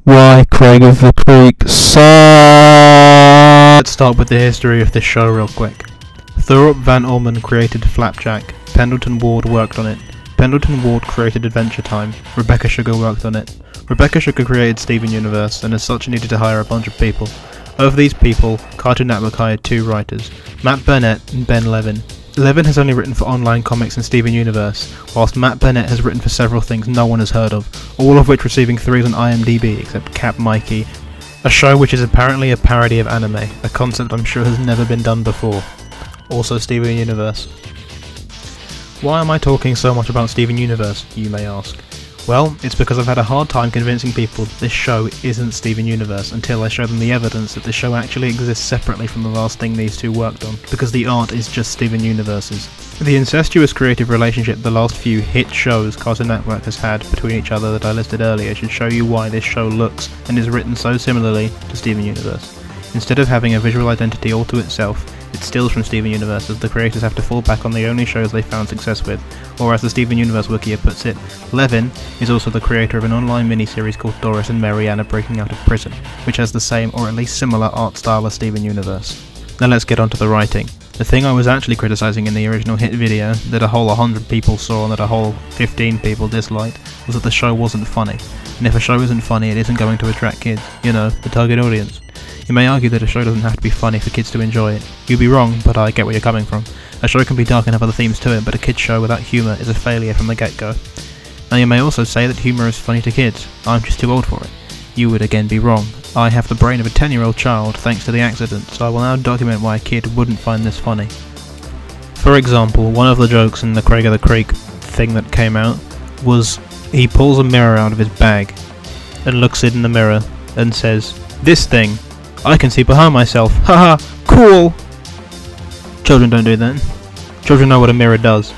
Why Craig of the Creek sucks? Let's start with the history of this show real quick. Thorup Van Orman created Flapjack, Pendleton Ward worked on it, Pendleton Ward created Adventure Time, Rebecca Sugar worked on it, Rebecca Sugar created Steven Universe, and as such needed to hire a bunch of people. Of these people, Cartoon Network hired two writers, Matt Burnet and Ben Levin. Levin has only written for online comics and Steven Universe, whilst Matt Burnet has written for several things no one has heard of, all of which receiving 3s on IMDB except Cap Mikey, a show which is apparently a parody of anime, a concept I'm sure has never been done before. Also Steven Universe. Why am I talking so much about Steven Universe, you may ask? Well, it's because I've had a hard time convincing people that this show isn't Steven Universe until I show them the evidence that the show actually exists separately from the last thing these two worked on, because the art is just Steven Universe's. The incestuous creative relationship the last few hit shows Cartoon Network has had between each other that I listed earlier should show you why this show looks and is written so similarly to Steven Universe. Instead of having a visual identity all to itself, it steals from Steven Universe as the creators have to fall back on the only shows they found success with, or as the Steven Universe Wikia puts it, Levin is also the creator of an online miniseries called Doris and Mariana Breaking Out of Prison, which has the same or at least similar art style as Steven Universe. Now let's get on to the writing. The thing I was actually criticising in the original hit video, that a whole 100 people saw and that a whole 15 people disliked, was that the show wasn't funny. And if a show isn't funny, it isn't going to attract kids, you know, the target audience. You may argue that a show doesn't have to be funny for kids to enjoy it. You'd be wrong, but I get where you're coming from. A show can be dark and have other themes to it, but a kids show without humour is a failure from the get-go. Now you may also say that humour is funny to kids. I'm just too old for it. You would again be wrong. I have the brain of a 10-year-old child thanks to the accident, so I will now document why a kid wouldn't find this funny. For example, one of the jokes in the Craig of the Creek thing that came out was he pulls a mirror out of his bag and looks it in the mirror and says, "This thing, I can see behind myself, haha, cool!" Children don't do that. Children know what a mirror does.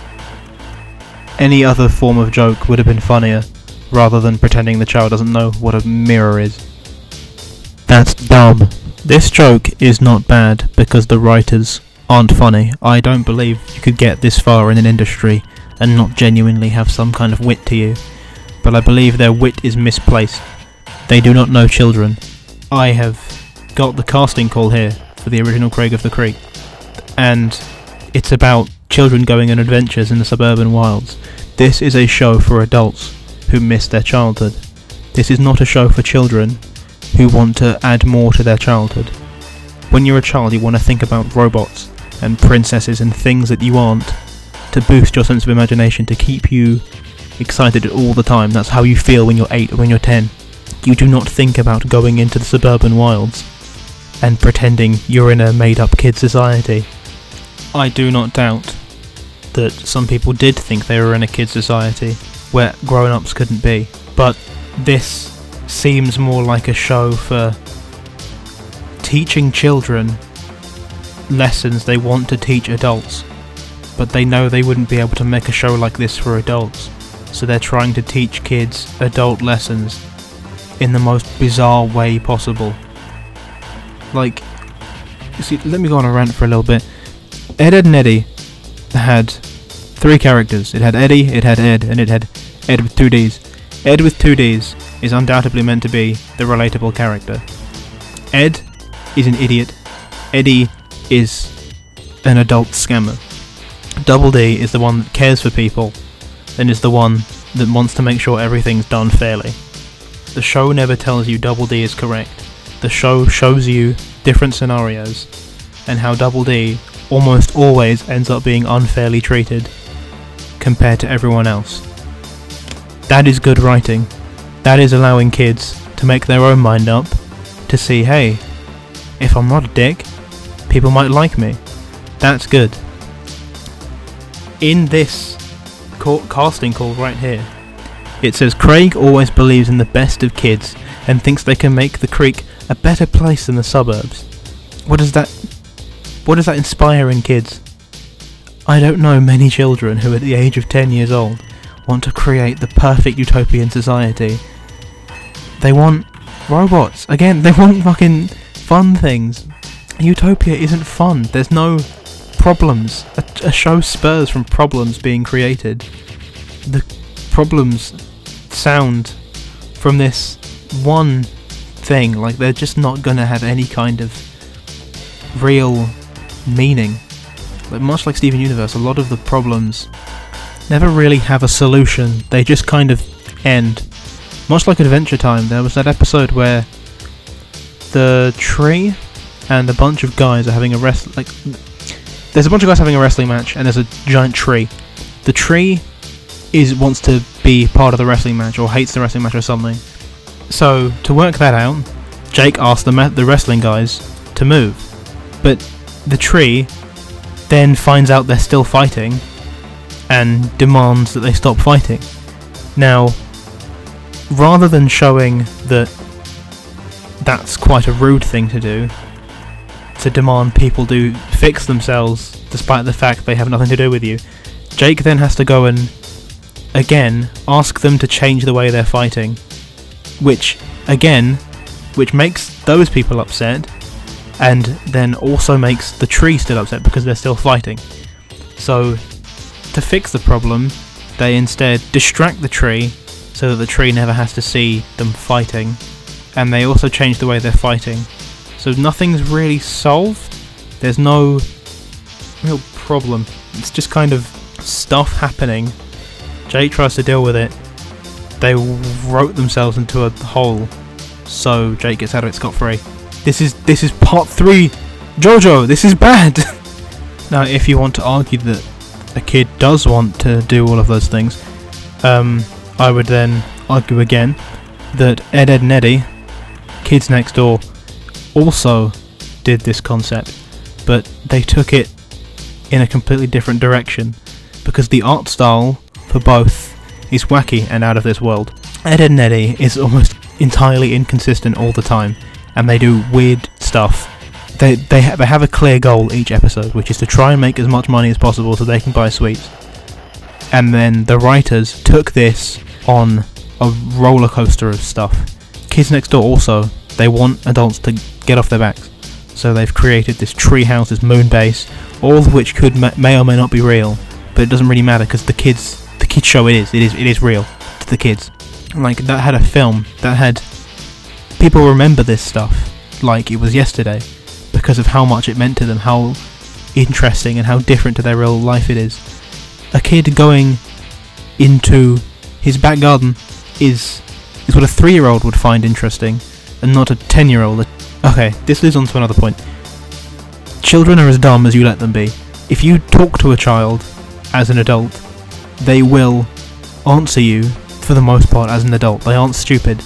Any other form of joke would have been funnier, rather than pretending the child doesn't know what a mirror is. That's dumb. This joke is not bad because the writers aren't funny. I don't believe you could get this far in an industry and not genuinely have some kind of wit to you, but I believe their wit is misplaced. They do not know children. I have got the casting call here for the original Craig of the Creek, and it's about children going on adventures in the suburban wilds. This is a show for adults who miss their childhood. This is not a show for children who want to add more to their childhood. When you're a child, you want to think about robots and princesses and things that you aren't, to boost your sense of imagination, to keep you excited all the time. That's how you feel when you're 8 or when you're 10. You do not think about going into the suburban wilds and pretending you're in a made-up kid society. I do not doubt that some people did think they were in a kid society where grown-ups couldn't be, but this seems more like a show for teaching children lessons they want to teach adults, but they know they wouldn't be able to make a show like this for adults, so they're trying to teach kids adult lessons in the most bizarre way possible. Like, you see, let me go on a rant for a little bit. Ed, Edd and Eddy had 3 characters. It had Eddie, it had Ed, and it had Ed with 2 Ds. Ed with 2 Ds is undoubtedly meant to be the relatable character. Ed is an idiot. Eddie is an adult scammer. Double D is the one that cares for people and is the one that wants to make sure everything's done fairly. The show never tells you Double D is correct. The show shows you different scenarios and how Double D almost always ends up being unfairly treated compared to everyone else. That is good writing. That is allowing kids to make their own mind up to see, hey, if I'm not a dick, people might like me. That's good. In this casting call right here, it says Craig always believes in the best of kids and thinks they can make the creek a better place than the suburbs. What does that inspire in kids? I don't know many children who at the age of 10 years old want to create the perfect utopian society. They want robots. Again, they want fucking fun things. Utopia isn't fun. There's no problems. A show spurs from problems being created. The problems sound from this one thing. Like, they're just not gonna have any kind of real meaning. Like, much like Steven Universe, a lot of the problems never really have a solution. They just kind of end. Much like Adventure Time, there was that episode where the tree and a bunch of guys are having a there's a bunch of guys having a wrestling match, and there's a giant tree. The tree wants to be part of the wrestling match, or hates the wrestling match or something. So, to work that out, Jake asked the wrestling guys to move. But the tree then finds out they're still fighting, and demands that they stop fighting. Now, rather than showing that that's quite a rude thing to do, to demand people do fix themselves despite the fact they have nothing to do with you, Jake then has to go and again ask them to change the way they're fighting, which makes those people upset, and then also makes the tree still upset because they're still fighting. So to fix the problem, they instead distract the tree so that the tree never has to see them fighting, and they also change the way they're fighting. So nothing's really solved. There's no real problem. It's just kind of stuff happening. Jake tries to deal with it. They wrote themselves into a hole, so Jake gets out of it scot-free. This is part 3. Jojo, this is bad. Now, if you want to argue that a kid does want to do all of those things, I would then argue again that Ed, Edd and Eddy, Kids Next Door, also did this concept, but they took it in a completely different direction, because the art style for both is wacky and out of this world. Ed, Edd and Eddy is almost entirely inconsistent all the time, and they do weird stuff. They have a clear goal each episode, which is to try and make as much money as possible so they can buy sweets. And then the writers took this on a roller coaster of stuff. Kids Next Door also, they want adults to get off their backs, so they've created this tree house, this moon base, all of which may or may not be real, but it doesn't really matter because the kids show it is real to the kids. Like, that had a film that had people remember this stuff like it was yesterday because of how much it meant to them, how interesting and how different to their real life it is. A kid going into his back garden is what a 3-year-old would find interesting, and not a 10-year-old. Okay, this leads on to another point. Children are as dumb as you let them be. If you talk to a child as an adult, they will answer you for the most part as an adult. They aren't stupid.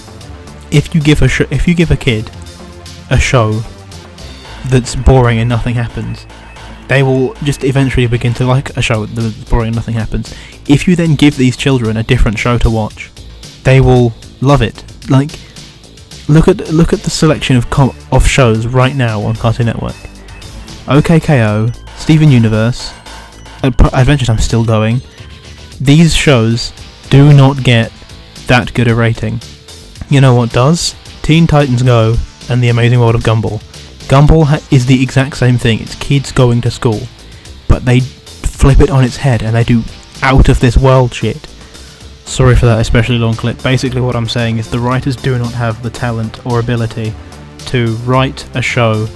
If you give a kid a show that's boring and nothing happens, they will just eventually begin to like a show that's boring and nothing happens. If you then give these children a different show to watch, they will love it. Like, look at the selection of shows right now on Cartoon Network. OKKO, Steven Universe, Adventure Time still going. These shows do not get that good a rating. You know what does? Teen Titans Go and The Amazing World of Gumball. Gumball is the exact same thing. It's kids going to school, but they flip it on its head and they do out of this world shit. Sorry for that especially long clip. Basically what I'm saying is the writers do not have the talent or ability to write a show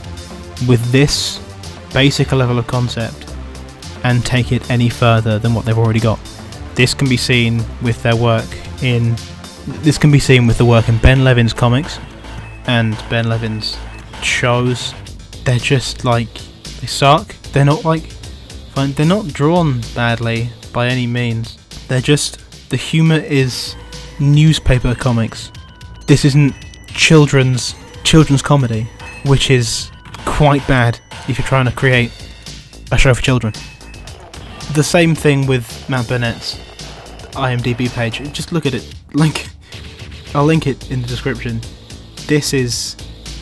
with this basic a level of concept and take it any further than what they've already got. This can be seen with their work in the work in Ben Levin's comics and Ben Levin's shows. They're just like, they suck. They're not like fine. They're not drawn badly by any means. They're just, the humour is newspaper comics. This isn't children's comedy, which is quite bad if you're trying to create a show for children. The same thing with Matt Burnet's IMDB page. Just look at it. I'll link it in the description. This is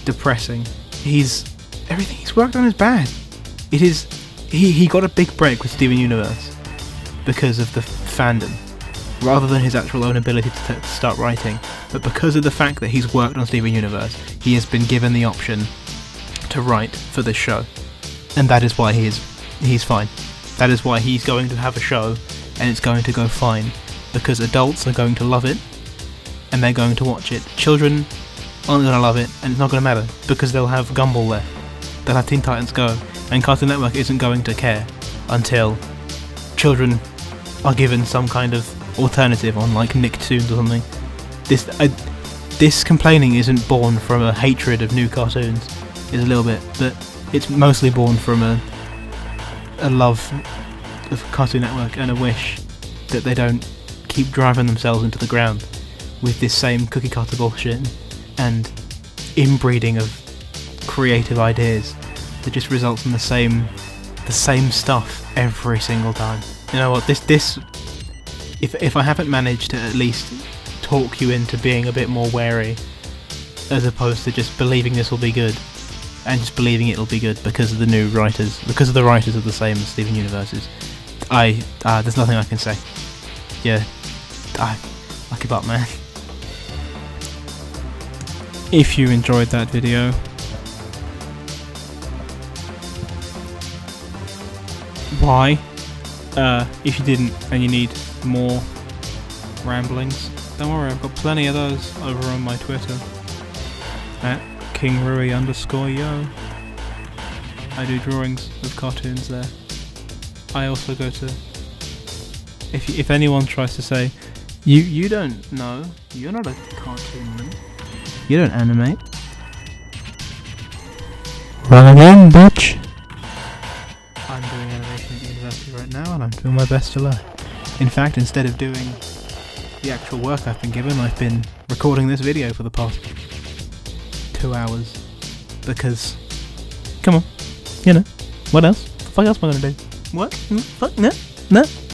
depressing. Everything he's worked on is bad. It is. He got a big break with Steven Universe because of the fandom, rather than his actual own ability to start writing. But because of the fact that he's worked on Steven Universe, he has been given the option to write for this show, and that is why he's fine. That is why he's going to have a show, and it's going to go fine, because adults are going to love it, and they're going to watch it. Children aren't gonna love it, and it's not gonna matter because they'll have Gumball there. They'll have Teen Titans Go, and Cartoon Network isn't going to care until children are given some kind of alternative on like Nicktoons or something. This complaining isn't born from a hatred of new cartoons. It's a little bit, but it's mostly born from a love of Cartoon Network and a wish that they don't keep driving themselves into the ground with this same cookie cutter bullshit and inbreeding of creative ideas that just results in the same stuff every single time. You know what, if I haven't managed to at least talk you into being a bit more wary, as opposed to just believing this will be good, and just believing it'll be good because of the new writers, because of the writers are the same as Steven Universe's, there's nothing I can say. Yeah, lucky butt, man. If you enjoyed that video, why? If you didn't and you need more ramblings, don't worry, I've got plenty of those over on my Twitter at KingRui_yo. I do drawings of cartoons there. I also go to, if anyone tries to say, you don't know, you're not a cartoon, you don't animate. Run again, bitch! I'm doing animation at university right now and I'm doing my best to learn. In fact, instead of doing the actual work I've been given, I've been recording this video for the past 2 hours. Because, come on, you know, what else? What the fuck else am I gonna do? What? Fuck, no,